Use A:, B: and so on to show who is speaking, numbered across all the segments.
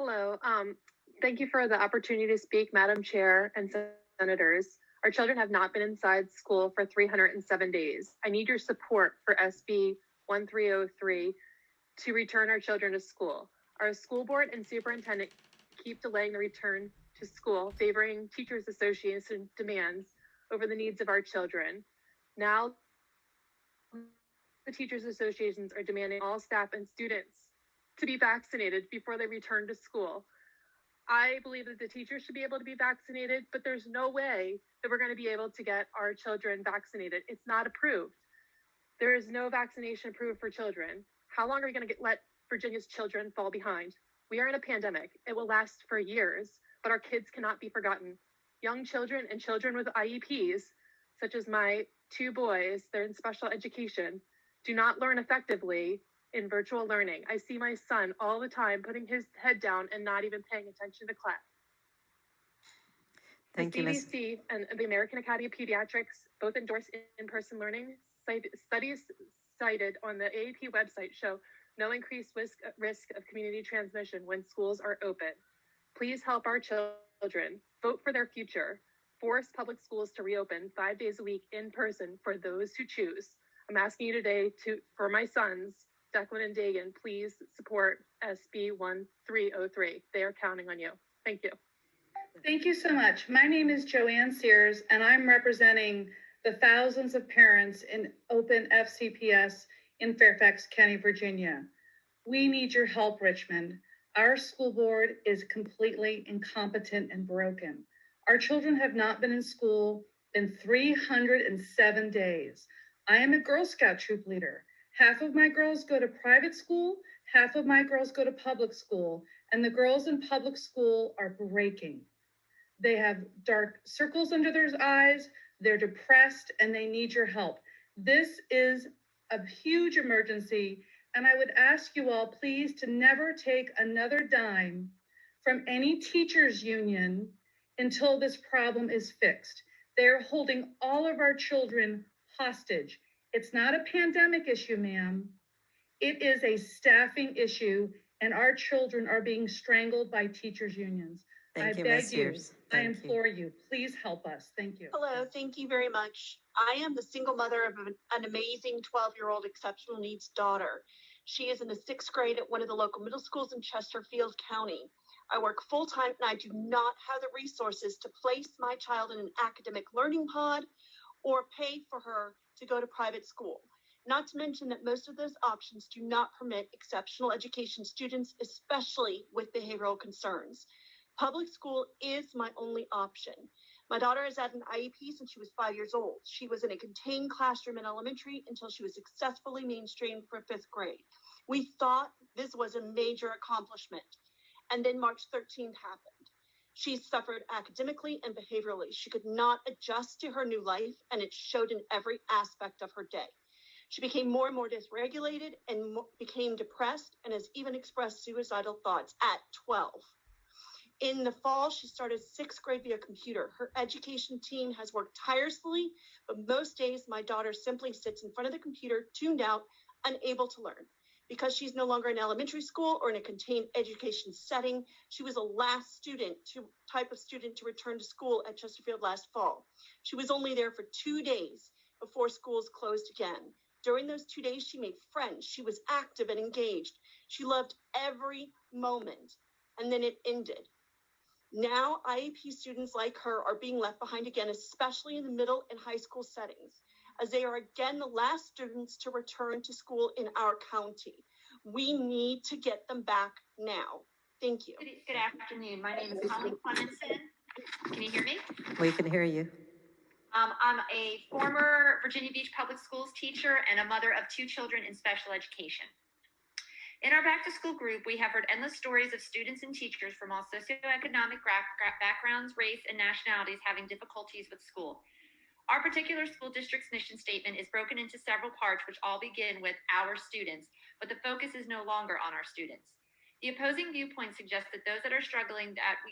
A: Hello. Thank you for the opportunity to speak, Madam Chair and Senators. Our children have not been inside school for 307 days. I need your support for SB 1303 to return our children to school. Our school board and superintendent keep delaying the return to school, favoring Teachers Association demands over the needs of our children. Now, the Teachers Associations are demanding all staff and students to be vaccinated before they return to school. I believe that the teachers should be able to be vaccinated, but there's no way that we're going to be able to get our children vaccinated. It's not approved. There is no vaccination approved for children. How long are we going to let Virginia's children fall behind? We are in a pandemic. It will last for years, but our kids cannot be forgotten. Young children and children with IEPs, such as my two boys, they're in special education, do not learn effectively in virtual learning. I see my son all the time putting his head down and not even paying attention to class.
B: Thank you, Ms.
A: The CDC and the American Academy of Pediatrics both endorse in-person learning. Studies cited on the AAP website show no increased risk of community transmission when schools are open. Please help our children. Vote for their future. Force public schools to reopen 5 days a week in person for those who choose. I'm asking you today for my sons, Declan and Dagan, please support SB 1303. They are counting on you. Thank you.
C: Thank you so much. My name is Joanne Sears, and I'm representing the thousands of parents in open FCPS in Fairfax County, Virginia. We need your help, Richmond. Our school board is completely incompetent and broken. Our children have not been in school in 307 days. I am a Girl Scout troop leader. Half of my girls go to private school, half of my girls go to public school, and the girls in public school are breaking. They have dark circles under their eyes, they're depressed, and they need your help. This is a huge emergency, and I would ask you all, please, to never take another dime from any teachers union until this problem is fixed. They're holding all of our children hostage. It's not a pandemic issue, ma'am. It is a staffing issue, and our children are being strangled by teachers unions.
B: Thank you,
C: beg
B: Ms. Sears.
C: I implore you, please help us. Thank you.
D: Hello, thank you very much. I am the single mother of an amazing 12-year-old exceptional needs daughter. She is in the 6th grade at one of the local middle schools in Chesterfield County. I work full-time and I do not have the resources to place my child in an academic learning pod or pay for her to go to private school. Not to mention that most of those options do not permit exceptional education students, especially with behavioral concerns. Public school is my only option. My daughter has had an IEP since she was 5 years old. She was in a contained classroom in elementary until she was successfully mainstreamed for 5th grade. We thought this was a major accomplishment. And then March 13th happened. She suffered academically and behaviorally. She could not adjust to her new life, and it showed in every aspect of her day. She became more and more dysregulated and became depressed and has even expressed suicidal thoughts at 12. In the fall, she started 6th grade via computer. Her education team has worked tirelessly, but most days my daughter simply sits in front of the computer, tuned out, unable to learn. Because she's no longer in elementary school or in a contained education setting, she was the last type of student to return to school at Chesterfield last fall. She was only there for 2 days before schools closed again. During those 2 days, she made friends. She was active and engaged. She loved every moment, and then it ended. Now, IEP students like her are being left behind again, especially in the middle and high school settings, as they are again the last students to return to school in our county. We need to get them back now. Thank you.
E: Good afternoon. My name is Colleen Clemenson. Can you hear me?
B: We can hear you.
E: I'm a former Virginia Beach Public Schools teacher and a mother of 2 children in special education. In our back to school group, we have heard endless stories of students and teachers from all socioeconomic backgrounds, race, and nationalities having difficulties with school. Our particular school district's mission statement is broken into several parts, which all begin with our students, but the focus is no longer on our students. The opposing viewpoint suggests that those that are struggling, that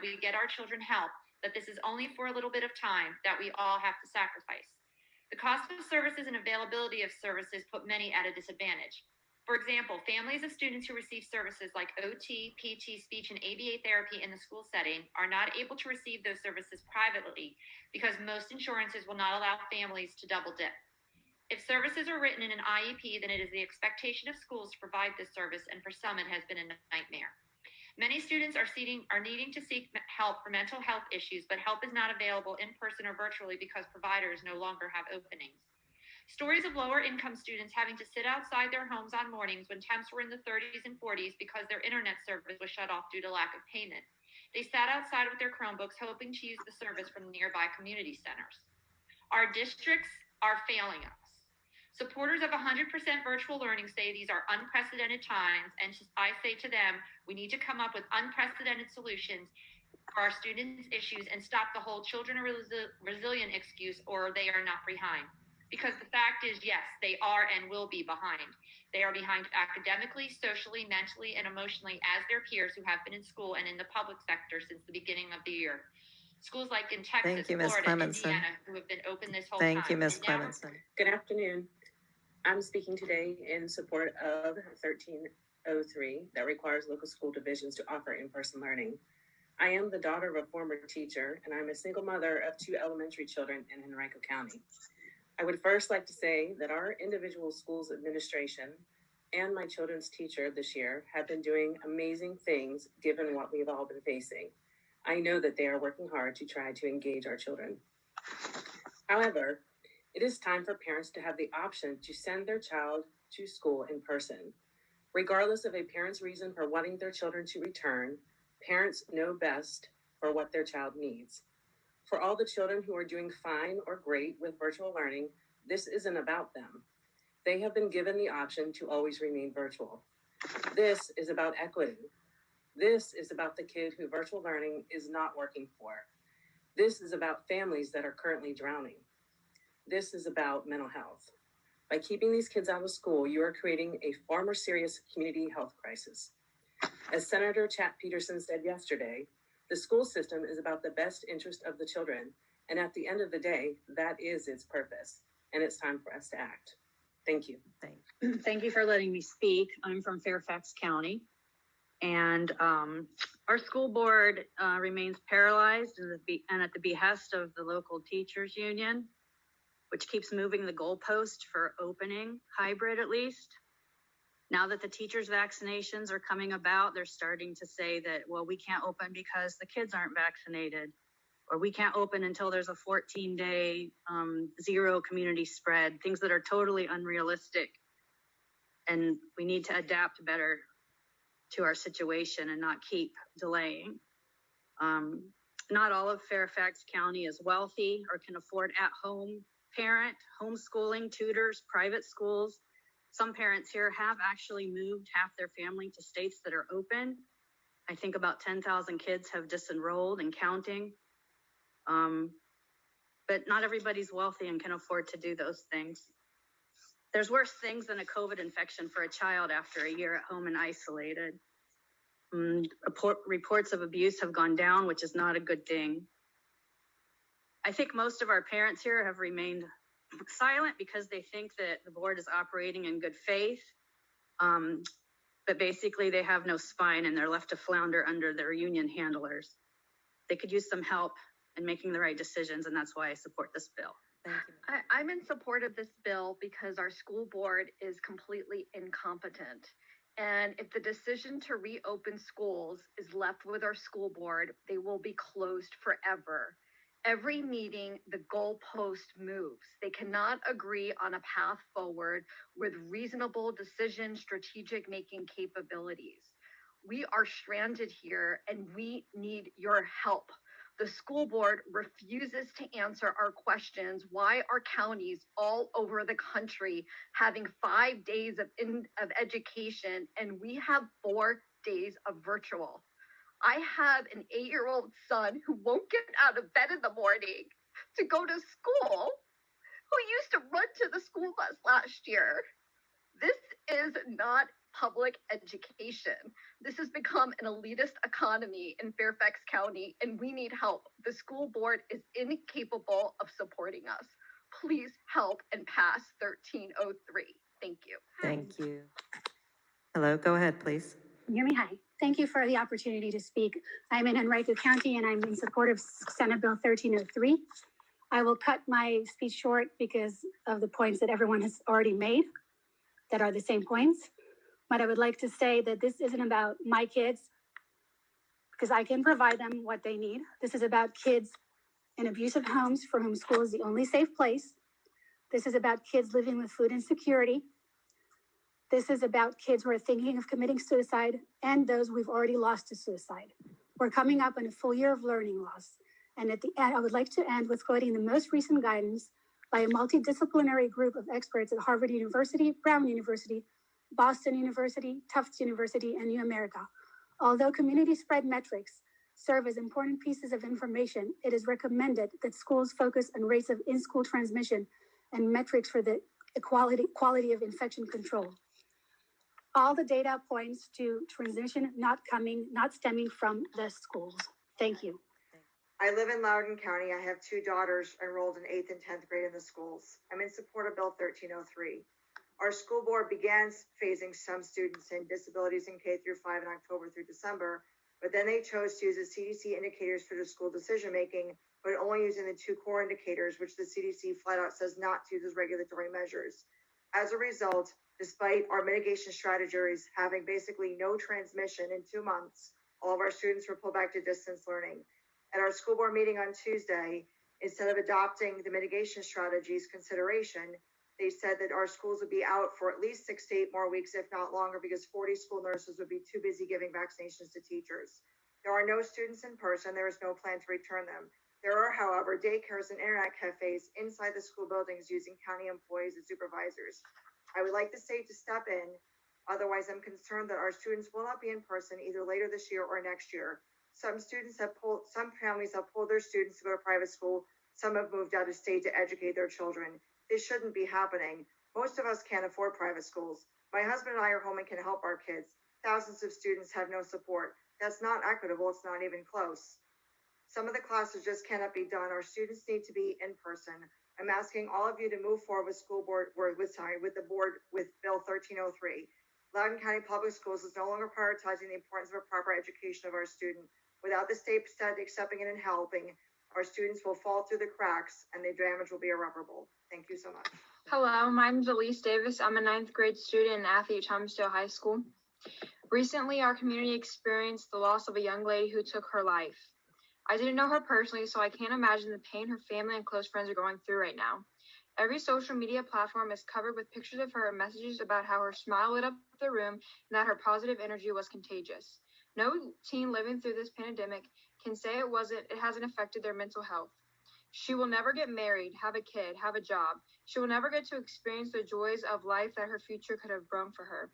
E: we get our children help, that this is only for a little bit of time, that we all have to sacrifice. The cost of services and availability of services put many at a disadvantage. For example, families of students who receive services like OT, PT, speech, and ABA therapy in the school setting are not able to receive those services privately because most insurances will not allow families to double dip. If services are written in an IEP, then it is the expectation of schools to provide this service, and for some, it has been a nightmare. Many students are needing to seek help for mental health issues, but help is not available in person or virtually because providers no longer have openings. Stories of lower income students having to sit outside their homes on mornings when temps were in the 30s and 40s because their internet service was shut off due to lack of payment. They sat outside with their Chromebooks hoping to use the service from nearby community centers. Our districts are failing us. Supporters of 100% virtual learning say these are unprecedented times, and I say to them, we need to come up with unprecedented solutions for our students' issues and stop the whole children are resilient excuse or they are not behind. Because the fact is, yes, they are and will be behind. They are behind academically, socially, mentally, and emotionally as their peers who have been in school and in the public sector since the beginning of the year. Schools like in Texas,
B: you, Ms.
E: Florida,
B: Clemenson.
E: Indiana, who have been open this whole time.
B: Thank you, Ms.
E: And now-
B: Clemenson.
F: Good afternoon. I'm speaking today in support of 1303 that requires local school divisions to offer in-person learning. I am the daughter of a former teacher, and I'm a single mother of 2 elementary children in Henrico County. I would first like to say that our individual schools administration and my children's teacher this year have been doing amazing things given what we've all been facing. I know that they are working hard to try to engage our children. However, it is time for parents to have the option to send their child to school in person. Regardless of a parent's reason for wanting their children to return, parents know best for what their child needs. For all the children who are doing fine or great with virtual learning, this isn't about them. They have been given the option to always remain virtual. This is about equity. This is about the kid who virtual learning is not working for. This is about families that are currently drowning. This is about mental health. By keeping these kids out of school, you are creating a far more serious community health crisis. As Senator Chat Peterson said yesterday, the school system is about the best interest of the children, and at the end of the day, that is its purpose, and it's time for us to act. Thank you.
G: Thank you for letting me speak. I'm from Fairfax County, and our school board remains paralyzed and at the behest of the local teachers union, which keeps moving the goalpost for opening hybrid at least. Now that the teachers' vaccinations are coming about, they're starting to say that, well, we can't open because the kids aren't vaccinated, or we can't open until there's a 14-day zero community spread, things that are totally unrealistic. And we need to adapt better to our situation and not keep delaying. Not all of Fairfax County is wealthy or can afford at-home parent, homeschooling, tutors, private schools. Some parents here have actually moved half their family to states that are open. I think about 10,000 kids have disenrolled and counting. But not everybody's wealthy and can afford to do those things. There's worse things than a COVID infection for a child after a year at home and isolated. Reports of abuse have gone down, which is not a good thing. I think most of our parents here have remained silent because they think that the board is operating in good faith. But basically they have no spine and they're left to flounder under their union handlers. They could use some help in making the right decisions, and that's why I support this bill.
B: Thank you.
A: I'm in support of this bill because our school board is completely incompetent. And if the decision to reopen schools is left with our school board, they will be closed forever. Every meeting, the goalpost moves. They cannot agree on a path forward with reasonable decision, strategic making capabilities. We are stranded here and we need your help. The school board refuses to answer our questions. Why are counties all over the country having 5 days of education and we have 4 days of virtual? I have an 8-year-old son who won't get out of bed in the morning to go to school, who used to run to the school bus last year. This is not public education. This has become an elitist economy in Fairfax County, and we need help. The school board is incapable of supporting us. Please help and pass 1303. Thank you.
B: Thank you. Hello, go ahead, please.
H: Can you hear me? Hi. Thank you for the opportunity to speak. I'm in Henrico County and I'm in support of Senate Bill 1303. I will cut my speech short because of the points that everyone has already made that are the same points. But I would like to say that this isn't about my kids because I can provide them what they need. This is about kids in abusive homes for whom school is the only safe place. This is about kids living with food insecurity. This is about kids who are thinking of committing suicide and those we've already lost to suicide. We're coming up on a full year of learning loss. And at the end, I would like to end with quoting the most recent guidance by a multidisciplinary group of experts at Harvard University, Brown University, Boston University, Tufts University, and New America. Although community spread metrics serve as important pieces of information, it is recommended that schools focus on rates of in-school transmission and metrics for the quality of infection control. All the data points to transmission not stemming from the schools. Thank you.
I: I live in Loudoun County. I have two daughters enrolled in 8th and 10th grade in the schools. I'm in support of Bill 1303. Our school board began phasing some students in disabilities in K through 5 in October through December, but then they chose to use the CDC indicators for the school decision making, but only using the 2 core indicators, which the CDC flat out says not to use as regulatory measures. As a result, despite our mitigation strategies having basically no transmission in 2 months, all of our students were pulled back to distance learning. At our school board meeting on Tuesday, instead of adopting the mitigation strategies consideration, they said that our schools would be out for at least 6 to 8 more weeks, if not longer, because 40 school nurses would be too busy giving vaccinations to teachers. There are no students in person. There is no plan to return them. There are, however, daycares and internet cafes inside the school buildings using county employees as supervisors. I would like the state to step in. Otherwise, I'm concerned that our students will not be in person either later this year or next year. Some families have pulled their students to go to private school. Some have moved out of state to educate their children. This shouldn't be happening. Most of us can't afford private schools. My husband and I are home and can help our kids. Thousands of students have no support. That's not equitable. It's not even close. Some of the classes just cannot be done. Our students need to be in person. I'm asking all of you to move forward with with Bill 1303. Loudoun County Public Schools is no longer prioritizing the importance of a proper education of our student. Without the state accepting it and helping, our students will fall through the cracks and the damage will be irreparable. Thank you so much.
J: Hello, my name is Elise Davis. I'm a 9th grade student and athlete at Thomasdale High School. Recently, our community experienced the loss of a young lady who took her life. I didn't know her personally, so I can't imagine the pain her family and close friends are going through right now. Every social media platform is covered with pictures of her and messages about how her smile lit up the room and that her positive energy was contagious. No teen living through this pandemic can say it hasn't affected their mental health. She will never get married, have a kid, have a job. She will never get to experience the joys of life that her future could have brought for her.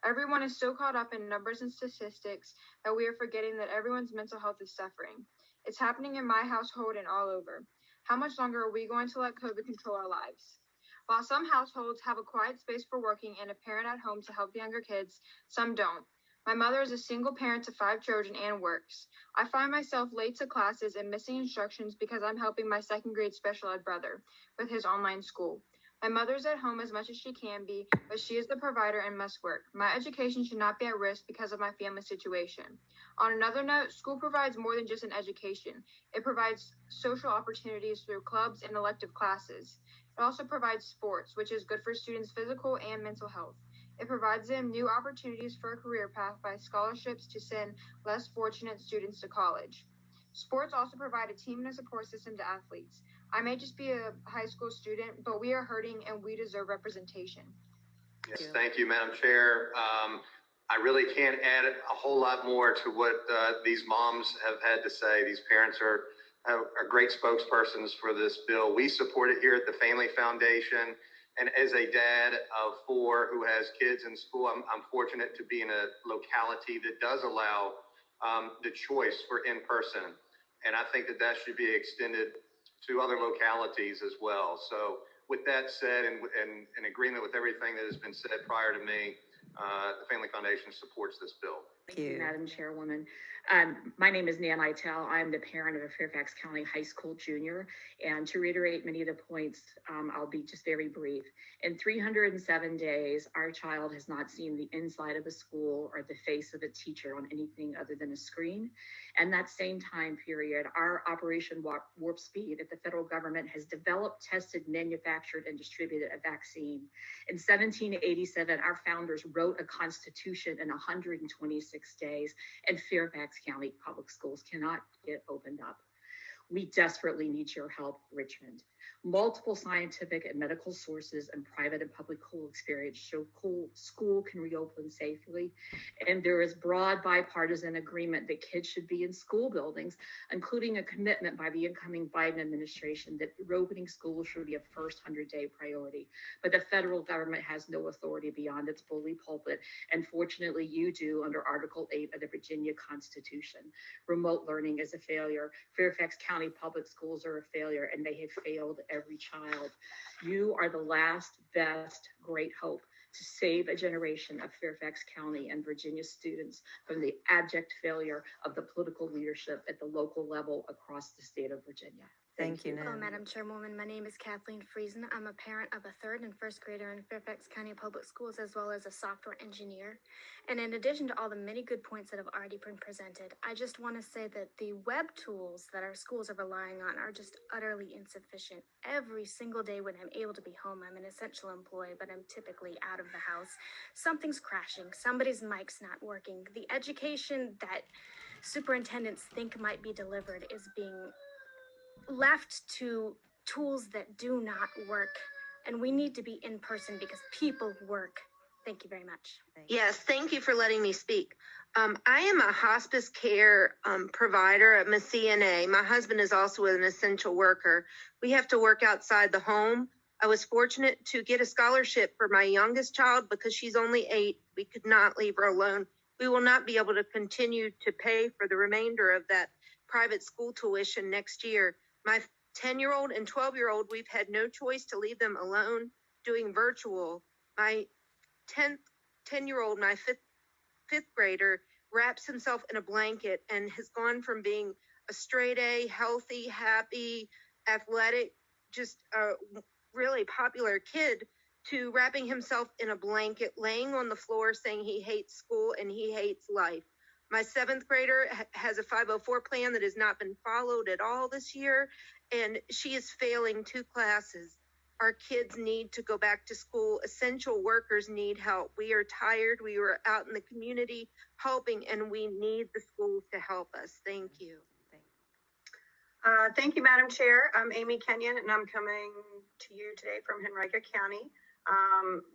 J: Everyone is so caught up in numbers and statistics that we are forgetting that everyone's mental health is suffering. It's happening in my household and all over. How much longer are we going to let COVID control our lives? While some households have a quiet space for working and a parent at home to help the younger kids, some don't. My mother is a single parent to 5 children and works. I find myself late to classes and missing instructions because I'm helping my 2nd grade special ed brother with his online school. My mother's at home as much as she can be, but she is the provider and must work. My education should not be at risk because of my family situation. On another note, school provides more than just an education. It provides social opportunities through clubs and elective classes. It also provides sports, which is good for students' physical and mental health. It provides them new opportunities for a career path by scholarships to send less fortunate students to college. Sports also provide a team and a support system to athletes. I may just be a high school student, but we are hurting and we deserve representation.
K: Yes, thank you, Madam Chair. I really can't add a whole lot more to what these moms have had to say. These parents are great spokespersons for this bill. We support it here at the Family Foundation. And as a dad of 4 who has kids in school, I'm fortunate to be in a locality that does allow the choice for in-person. And I think that should be extended to other localities as well. So with that said, and in agreement with everything that has been said prior to me, the Family Foundation supports this bill.
B: Thank you, Madam Chairwoman. My name is Nan Itel. I'm the parent of a Fairfax County High School junior. And to reiterate many of the points, I'll be just very brief. In 307 days, our child has not seen the inside of a school or the face of a teacher on anything other than a screen. And that same time period, our Operation Warp Speed at the federal government has developed, tested, manufactured, and distributed a vaccine. In 1787, our founders wrote a constitution in 126 days, and Fairfax County Public Schools cannot get opened up. We desperately need your help, Richmond. Multiple scientific and medical sources and private and public school experience show school can reopen safely. And there is broad bipartisan agreement that kids should be in school buildings, including a commitment by the incoming Biden administration that reopening schools should be a first 100-day priority. But the federal government has no authority beyond its bully pulpit. And fortunately, you do under Article 8 of the Virginia Constitution. Remote learning is a failure. Fairfax County Public Schools are a failure, and they have failed every child. You are the last, best, great hope to save a generation of Fairfax County and Virginia students from the abject failure of the political leadership at the local level across the state of Virginia.
L: Thank you,
H: Hello,
L: Nan.
H: Madam Chairwoman. My name is Kathleen Friesen. I'm a parent of a third and first grader in Fairfax County Public Schools, as well as a software engineer. And in addition to all the many good points that have already been presented, I just want to say that the web tools that our schools are relying on are just utterly insufficient. Every single day when I'm able to be home, I'm an essential employee, but I'm typically out of the house. Something's crashing. Somebody's mic's not working. The education that superintendents think might be delivered is being left to tools that do not work, and we need to be in person because people work. Thank you very much.
M: Yes, thank you for letting me speak. I am a hospice care provider at my CNA. My husband is also an essential worker. We have to work outside the home. I was fortunate to get a scholarship for my youngest child because she's only 8. We could not leave her alone. We will not be able to continue to pay for the remainder of that private school tuition next year. My 10-year-old and 12-year-old, we've had no choice to leave them alone doing virtual. My 10-year-old, my fifth grader, wraps himself in a blanket and has gone from being a straight A, healthy, happy, athletic, just a really popular kid, to wrapping himself in a blanket, laying on the floor saying he hates school and he hates life. My 7th grader has a 504 plan that has not been followed at all this year, and she is failing 2 classes. Our kids need to go back to school. Essential workers need help. We are tired. We were out in the community helping, and we need the schools to help us. Thank you.
N: Thank you, Madam Chair. I'm Amy Kenyon, and I'm coming to you today from Henrico County.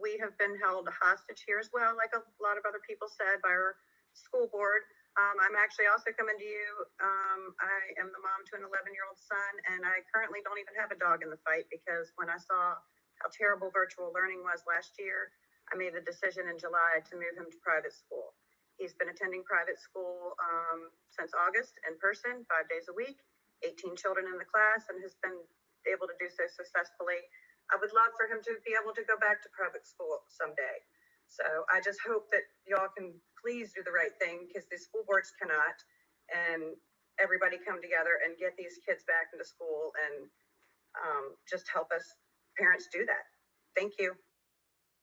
N: We have been held hostage here as well, like a lot of other people said, by our school board. I'm actually also coming to you. I am the mom to an 11-year-old son, and I currently don't even have a dog in the fight because when I saw how terrible virtual learning was last year, I made the decision in July to move him to private school. He's been attending private school since August in person, 5 days a week, 18 children in the class, and has been able to do so successfully. I would love for him to be able to go back to private school someday. So I just hope that y'all can please do the right thing because the school boards cannot, and everybody come together and get these kids back into school and just help us parents do that. Thank you.